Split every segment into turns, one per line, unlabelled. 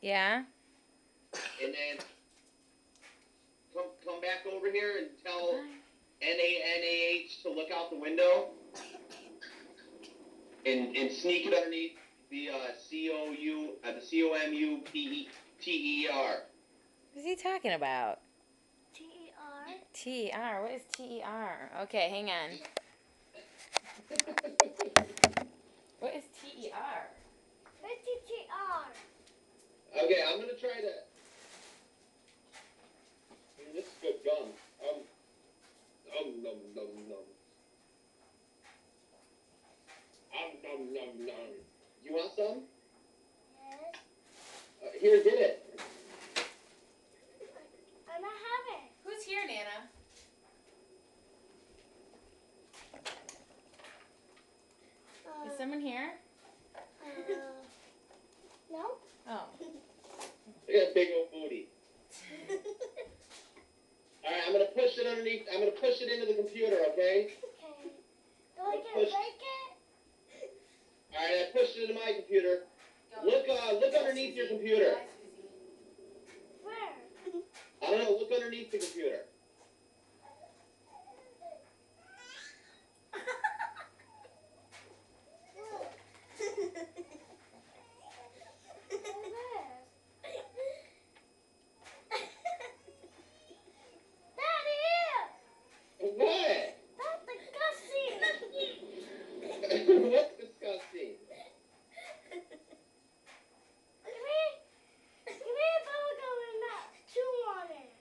Yeah?
And then come back over here and tell NANAH to look out the window and sneak it underneath the COMUTER.
What's he talking about?
T-E-R.
T-E-R. What is T-E-R? Okay, hang on. What is T-E-R?
What's T-E-R?
Okay, I'm gonna try to. This is good gum. Num num num. Num num num. You want some?
Yes.
Here, get it.
I'm not having.
Who's here, Nana? Is someone here?
No.
Oh.
Look at that big old booty. All right, I'm gonna push it underneath. I'm gonna push it into the computer, okay?
Okay. Do I get break it?
All right, I pushed it into my computer. Look underneath your computer.
Where?
I don't know. Look underneath the computer. What?
That's disgusting.
What's disgusting?
Give me a bubble gum and not chew on it.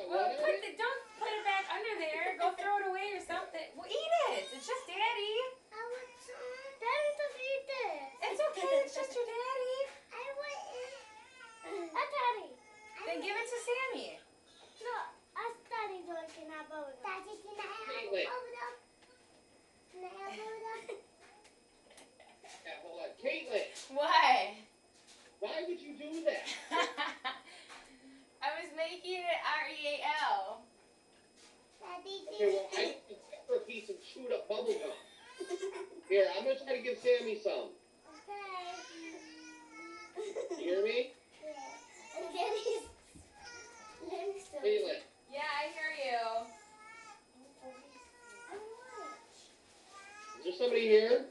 Well, don't put it back under there. Go throw it away or something. Well, eat it. It's just Daddy.
Daddy doesn't eat this.
It's okay. It's just your Daddy.
I want it. That's Daddy.
Then give it to Sammy.
No, us Daddy can have bubble gum. Daddy, can I have
Caitlin.
bubble gum? Can I have bubble gum?
Yeah, hold on. Caitlin,
Why?
why would you do that?
I was making it R-E-A-L.
Daddy,
Okay, well, I need for a piece of chewed up bubble gum. Here, I'm gonna try to give Sammy some.
Okay.
You hear me?
Yeah. And Daddy's lips.
Caitlin.
Yeah, I hear you.
Is there somebody here?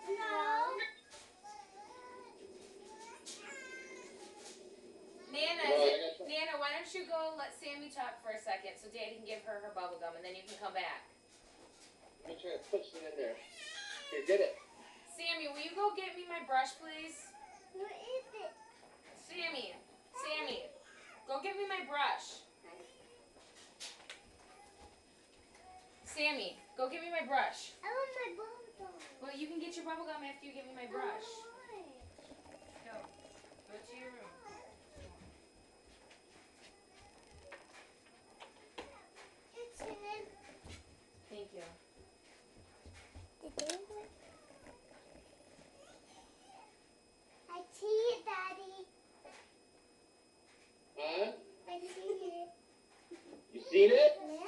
No.
Nana,
No, I gotta try.
Nana, why don't you go let Sammy talk for a second so Daddy can give her bubble gum and then you can come back.
I'm gonna try to push it in there. Here, get it.
Sammy, will you go get me my brush, please?
Who is it?
Sammy, go get me my brush. Sammy, go get me my brush.
I want my bubble gum.
Well, you can get your bubble gum after you get me my brush.
I want
Go to your room.
It's in.
Thank you.
I see it, Daddy.
Huh?
I see it.
You seen it?
Yeah.